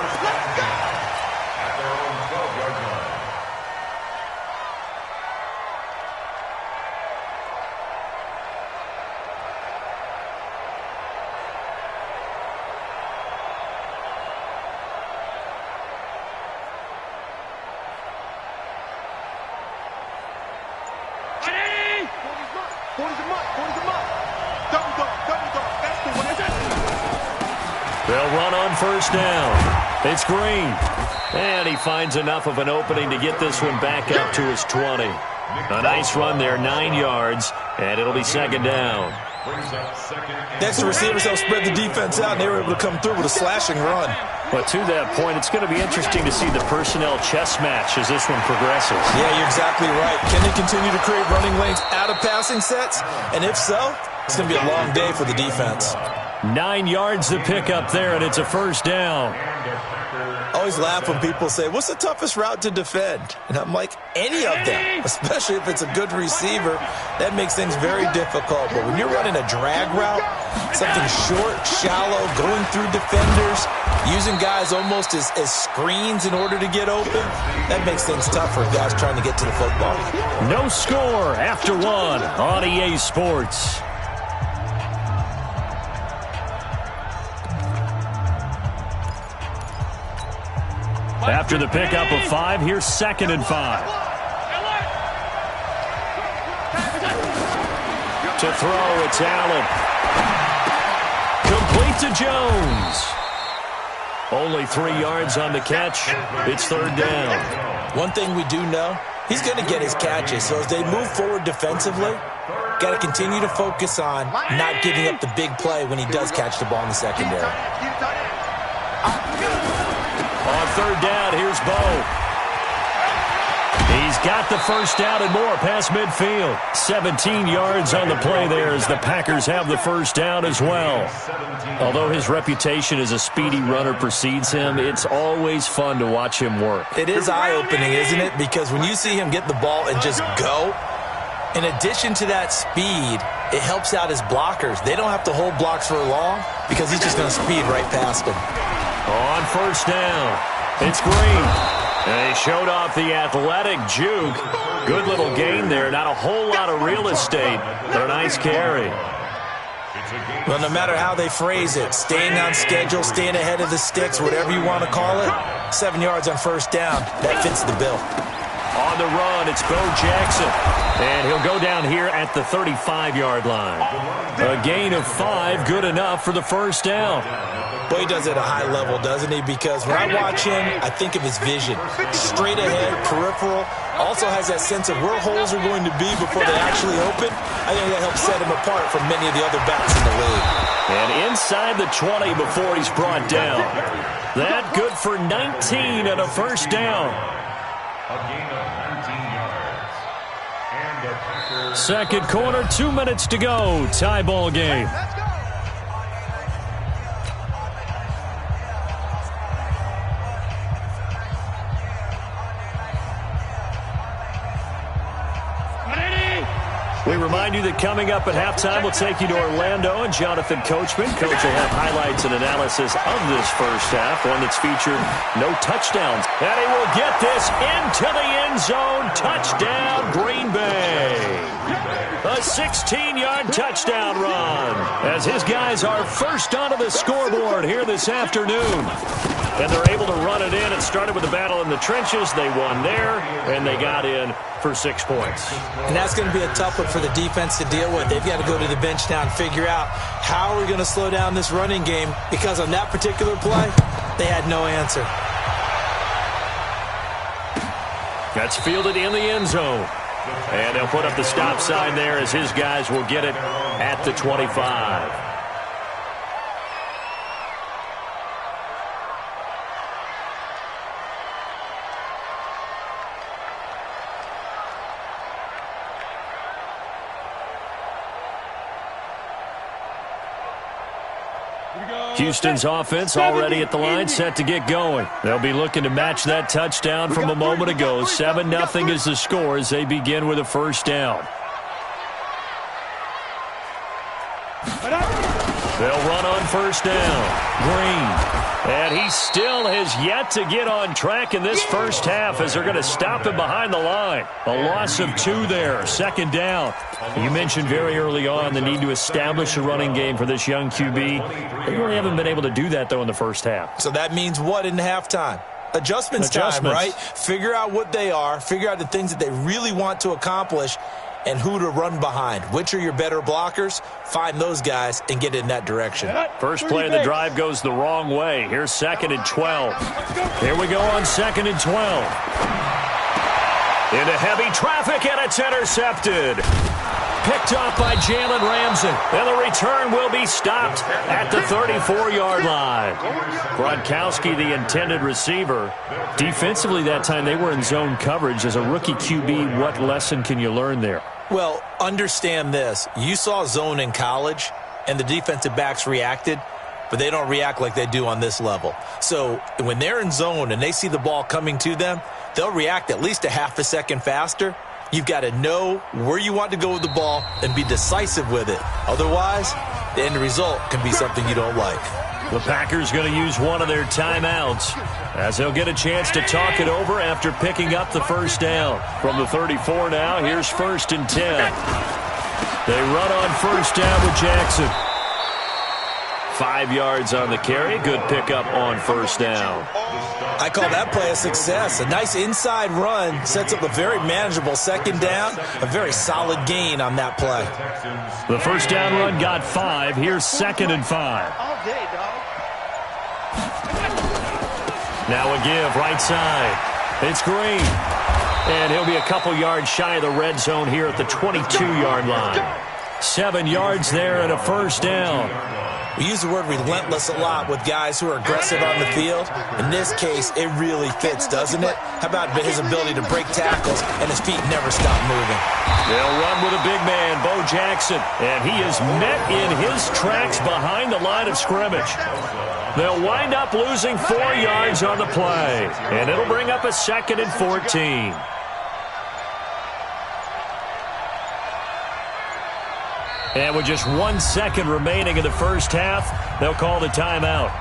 They'll run on 1st down. It's Green. And he finds enough of an opening to get this one back up to his 20. A nice run there, 9 yards, and it'll be 2nd down. Next, the receivers help spread the defense out, and they were able to come through with a slashing run. But to that point, it's going to be interesting to see the personnel chess match as this one progresses. Yeah, you're exactly right. Can they continue to create running lanes out of passing sets? And if so, it's going to be a long day for the defense. 9 yards to pick up there, and it's a 1st down. I always laugh when people say, what's the toughest route to defend? And I'm like, any of them, especially if it's a good receiver. That makes things very difficult. But when you're running a drag route, something short, shallow, going through defenders, using guys almost as screens in order to get open, that makes things tough for guys trying to get to the football. No score after 1 on EA Sports. After the pickup of 5, here's 2nd and 5. To throw, it's Allen. Complete to Jones. Only 3 yards on the catch. It's 3rd down. One thing we do know, he's going to get his catches. So as they move forward defensively, got to continue to focus on not giving up the big play when he does catch the ball in the secondary. On third down, here's Bo. He's got the first down and more past midfield. 17 yards on the play there as the Packers have the first down as well. Although his reputation as a speedy runner precedes him, it's always fun to watch him work. It is eye-opening, isn't it? Because when you see him get the ball and just go, in addition to that speed, it helps out his blockers. They don't have to hold blocks for long because he's just going to speed right past them. On first down, it's Green. And he showed off the athletic juke. Good little gain there. Not a whole lot of real estate, but a nice carry. Well, no matter how they phrase it, staying on schedule, staying ahead of the sticks, whatever you want to call it, 7 yards on first down, that fits the bill. On the run, it's Bo Jackson. And he'll go down here at the 35-yard line. A gain of 5, good enough for the first down. Boy, he does it at a high level, doesn't he? Because when I watch him, I think of his vision. Straight ahead, peripheral. Also has that sense of where holes are going to be before they actually open. I think that helps set him apart from many of the other backs in the league. And inside the 20 before he's brought down. That good for 19 and a first down. A gain of 19 yards. And the Packers. Second quarter, 2 minutes to go. Tie ball game. We remind you that coming up at halftime, we'll take you to Orlando, and Jonathan Coachman. Coach will have highlights and analysis of this first half, one that's featured no touchdowns. And he will get this into the end zone. Touchdown, Green Bay. A 16-yard touchdown run as his guys are first onto the scoreboard here this afternoon. And they're able to run it in. It started with a battle in the trenches. They won there, and they got in for 6 points. And that's going to be a tough one for the defense to deal with. They've got to go to the bench now and figure out how are we going to slow down this running game, because on that particular play, they had no answer. That's fielded in the end zone. And they'll put up the stop sign there as his guys will get it at the 25. Houston's offense already at the line, set to get going. They'll be looking to match that touchdown from a moment ago. 7-0 is the score as they begin with a first down. They'll run on first down. Green. And he still has yet to get on track in this first half as they're going to stop him behind the line. A loss of 2 there, second down. You mentioned very early on the need to establish a running game for this young QB. They really haven't been able to do that, though, in the first half. So that means what in halftime? Adjustments time, right? Figure out what they are, figure out the things that they really want to accomplish, and who to run behind. Which are your better blockers? Find those guys and get in that direction. First play of the drive goes the wrong way. Here's 2nd and 12. Here we go on 2nd and 12. Into heavy traffic, and it's intercepted. Picked off by Jalen Ramsey. And the return will be stopped at the 34-yard line. Gronkowski, the intended receiver. Defensively that time, they were in zone coverage. As a rookie QB, what lesson can you learn there? Well, understand this. You saw zone in college, and the defensive backs reacted, but they don't react like they do on this level. So when they're in zone and they see the ball coming to them, they'll react at least a half a second faster. You've got to know where you want to go with the ball and be decisive with it. Otherwise, the end result can be something you don't like. The Packers going to use one of their timeouts as they'll get a chance to talk it over after picking up the first down. From the 34 now, here's 1st and 10. They run on first down with Jackson. 5 yards on the carry. Good pickup on first down. I call that play a success. A nice inside run sets up a very manageable second down. A very solid gain on that play. The first down run got 5. Here's 2nd and 5. All day, dog. Now a give right side. It's Green. And he'll be a couple yards shy of the red zone here at the 22-yard line. 7 yards there and a first down. We use the word relentless a lot with guys who are aggressive on the field. In this case, it really fits, doesn't it? How about his ability to break tackles and his feet never stop moving? They'll run with a big man, Bo Jackson, and he is met in his tracks behind the line of scrimmage. They'll wind up losing 4 yards on the play, and it'll bring up a 2nd and 14. And with just 1 second remaining in the first half, they'll call the timeout.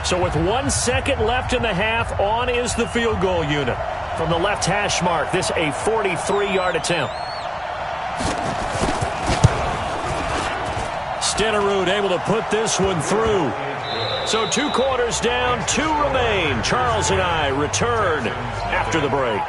So with 1 second left in the half, on is the field goal unit. From the left hash mark, this a 43-yard attempt. Stenerud able to put this one through. So 2 quarters down, 2 remain. Charles and I return after the break.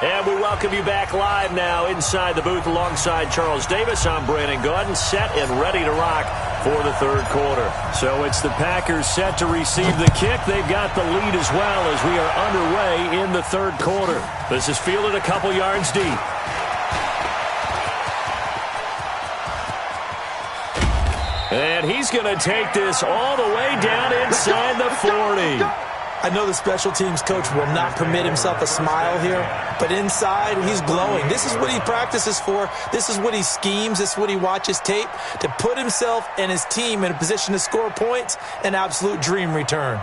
And we welcome you back live now inside the booth alongside Charles Davis. I'm Brandon Gaudin, set and ready to rock for the third quarter. So it's the Packers set to receive the kick. They've got the lead as well as we are underway in the third quarter. This is fielded a couple yards deep. And he's going to take this all the way down inside the 40. I know the special teams coach will not permit himself a smile here, but inside, he's glowing. This is what he practices for. This is what he schemes. This is what he watches tape to put himself and his team in a position to score points. An absolute dream return.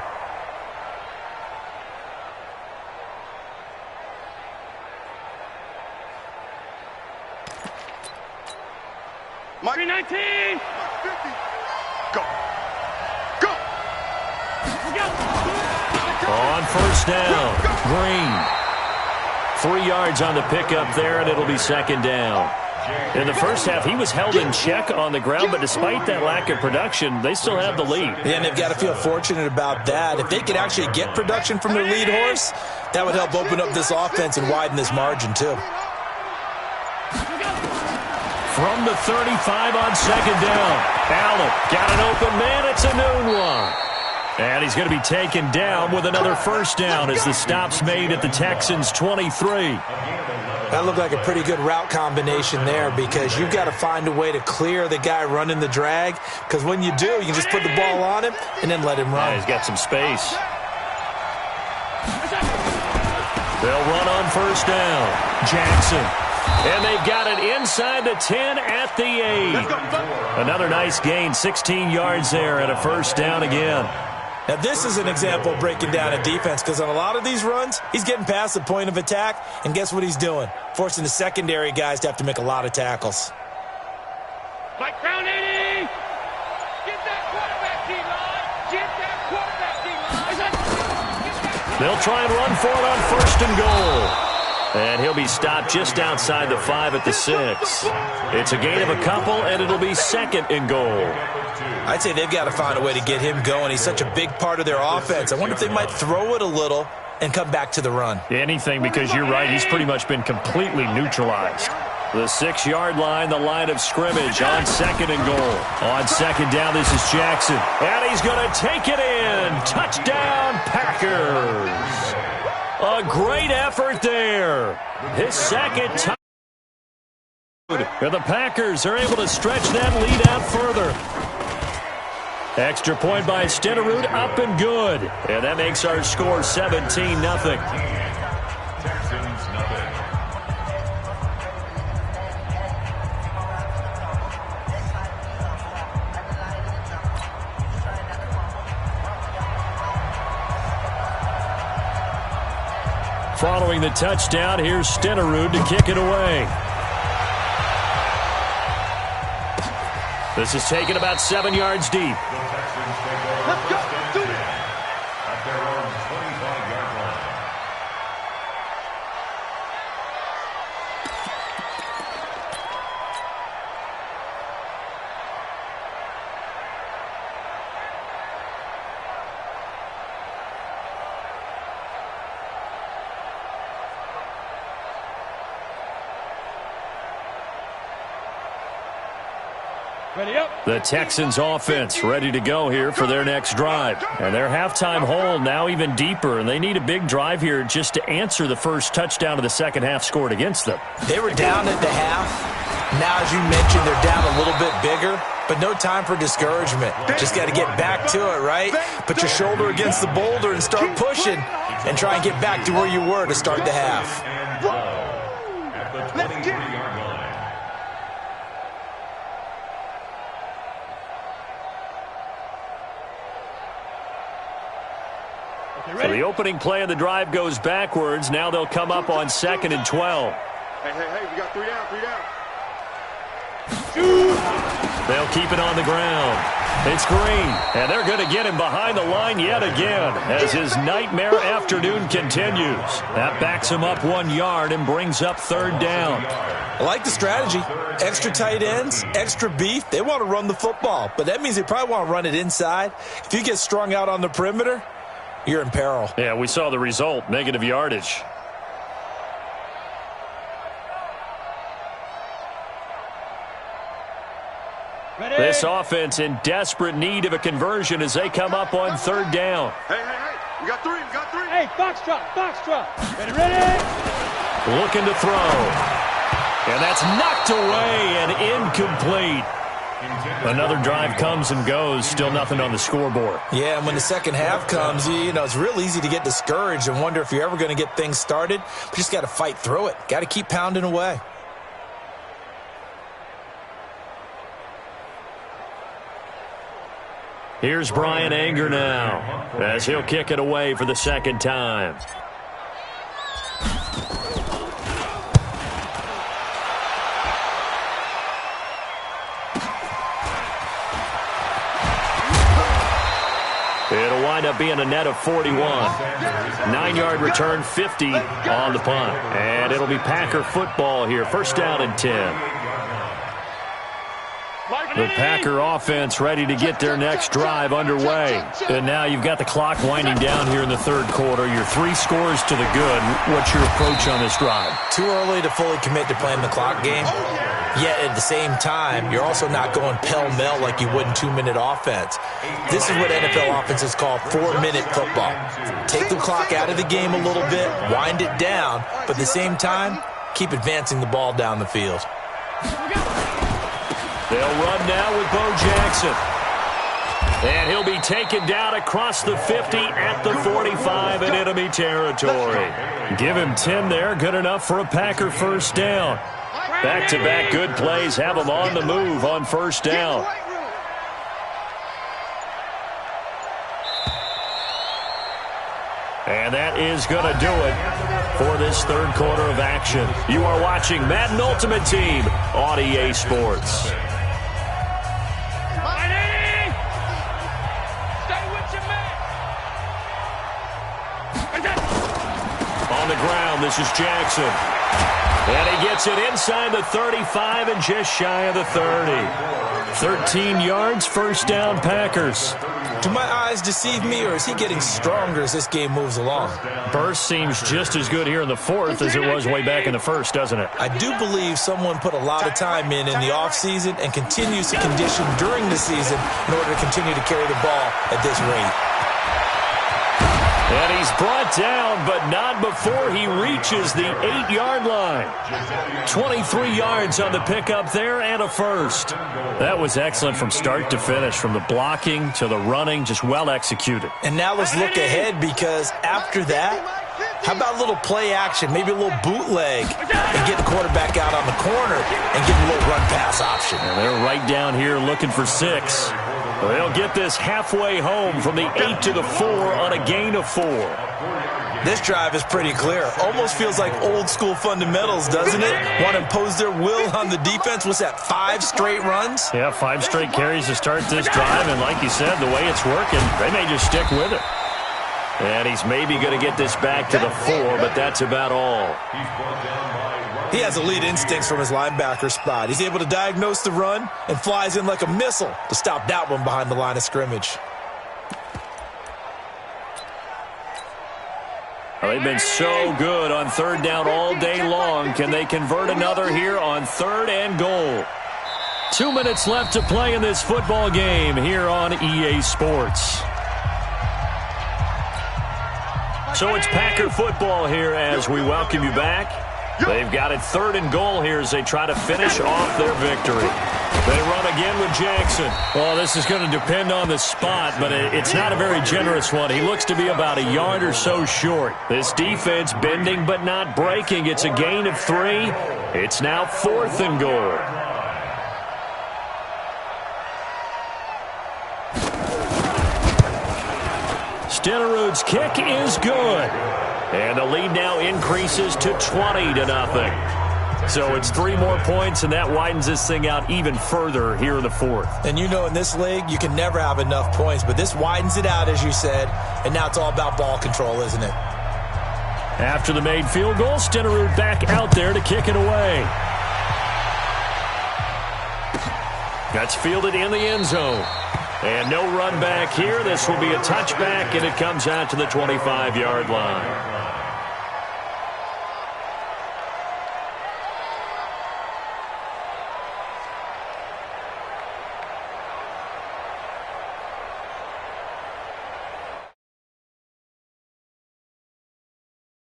Mike 19. Go. Go. On first down, Green. 3 yards on the pickup there, and it'll be 2nd down. In the first half, he was held in check on the ground, but despite that lack of production, they still have the lead. Yeah, and they've got to feel fortunate about that. If they could actually get production from their lead horse, that would help open up this offense and widen this margin, too. From the 35 on 2nd down. Allen got an open man. It's a noon one. And he's going to be taken down with another first down as the stop's made at the Texans' 23. That looked like a pretty good route combination there because you've got to find a way to clear the guy running the drag, because when you do, you can just put the ball on him and then let him run. Yeah, he's got some space. They'll run on first down. Jackson. And they've got it inside the 10 at the 8. Another nice gain, 16 yards there and a first down again. Now, this is an example of breaking down a defense, because on a lot of these runs, he's getting past the point of attack, and guess what he's doing? Forcing the secondary guys to have to make a lot of tackles. Mike Brown 80. Get that quarterback, D-line. Get that quarterback, D-line. They'll try and run for it on first and goal. And he'll be stopped just outside the 5 at the 6. It's a gain of a couple, and it'll be 2nd and goal. I'd say they've got to find a way to get him going. He's such a big part of their offense. I wonder if they might throw it a little and come back to the run. Anything, because you're right, he's pretty much been completely neutralized. The 6-yard line, the line of scrimmage on 2nd and goal. On 2nd down, this is Jackson. And he's going to take it in. Touchdown, Packers. A great effort there. His 2nd time. And the Packers are able to stretch that lead out further. Extra point by Stenerud, up and good. And that makes our score 17-0. Texans, nothing. Following the touchdown, here's Stenerud to kick it away. This is taken about 7 yards deep. The Texans take over first and 10 at their own 25-yard line. Ready up. The Texans offense ready to go here for their next drive. And their halftime hole now even deeper, and they need a big drive here just to answer the first touchdown of the second half scored against them. They were down at the half. Now, as you mentioned, they're down a little bit bigger, but no time for discouragement. Just got to get back to it, right? Put your shoulder against the boulder and start pushing and try and get back to where you were to start the half. At the 23-yard line. So the opening play of the drive goes backwards. Now they'll come up on 2nd and 12. Hey, we got 3 down, 3 down. They'll keep it on the ground. It's Green, and they're going to get him behind the line yet again as his nightmare afternoon continues. That backs him up 1 yard and brings up 3rd down. I like the strategy. Extra tight ends, extra beef. They want to run the football, but that means they probably want to run it inside. If you get strung out on the perimeter, you're in peril. Yeah, we saw the result, negative yardage. Ready. This offense in desperate need of a conversion as they come up on 3rd down. Hey, we got 3, Hey, Foxtrot. Ready. Looking to throw. And that's knocked away and incomplete. Another drive comes and goes, still nothing on the scoreboard. Yeah, and when the second half comes, you know, it's real easy to get discouraged and wonder if you're ever going to get things started. But you just got to fight through it. Got to keep pounding away. Here's Brian Anger now as he'll kick it away for the second time. It'll wind up being a net of 41. 9-yard return, 50 on the punt. And it'll be Packer football here. 1st down and 10. The Packer offense ready to get their next drive underway. And now you've got the clock winding down here in the 3rd quarter. You're 3 scores to the good. What's your approach on this drive? Too early to fully commit to playing the clock game. Yet at the same time, you're also not going pell-mell like you would in 2-minute offense. This is what NFL offenses call 4-minute football. Take the clock out of the game a little bit, wind it down, but at the same time, keep advancing the ball down the field. They'll run now with Bo Jackson. And he'll be taken down across the 50 at the 45 in enemy territory. Give him 10 there, good enough for a Packer 1st down. Back-to-back good plays have them on the move on 1st down. And that is going to do it for this 3rd quarter of action. You are watching Madden Ultimate Team on EA Sports. On the ground, this is Jackson. And he gets it inside the 35 and just shy of the 30. 13 yards, 1st down, Packers. Do my eyes deceive me, or is he getting stronger as this game moves along? Burst seems just as good here in the 4th as it was way back in the 1st, doesn't it? I do believe someone put a lot of time in the offseason and continues to condition during the season in order to continue to carry the ball at this rate. And he's brought down, but not before he reaches the 8-yard line. 23 yards on the pickup there and a 1st. That was excellent from start to finish, from the blocking to the running, just well executed. And now let's look ahead, because after that, how about a little play action, maybe a little bootleg, and get the quarterback out on the corner and give him a little run pass option. And they're right down here looking for 6. They'll get this halfway home from the 8 to the 4 on a gain of 4. This drive is pretty clear. Almost feels like old school fundamentals, doesn't it? Want to impose their will on the defense. What's that, 5 straight runs? Yeah, 5 straight carries to start this drive. And like you said, the way it's working, they may just stick with it. And he's maybe going to get this back to the 4, but that's about all. He has elite instincts from his linebacker spot. He's able to diagnose the run and flies in like a missile to stop that one behind the line of scrimmage. Well, they've been so good on 3rd down all day long. Can they convert another here on 3rd and goal? 2 minutes left to play in this football game here on EA Sports. So it's Packer football here as we welcome you back. They've got it 3rd and goal here as they try to finish off their victory. They run again with Jackson. Well, this is going to depend on the spot, but it's not a very generous one. He looks to be about a yard or so short. This defense bending but not breaking. It's a gain of 3. It's now 4th and goal. Stenerud's kick is good. And the lead now increases to 20-0. So it's 3 more points, and that widens this thing out even further here in the 4th. And you know in this league, you can never have enough points, but this widens it out, as you said, and now it's all about ball control, isn't it? After the made field goal, Stenerud back out there to kick it away. That's fielded in the end zone. And no run back here. This will be a touchback, and it comes out to the 25-yard line.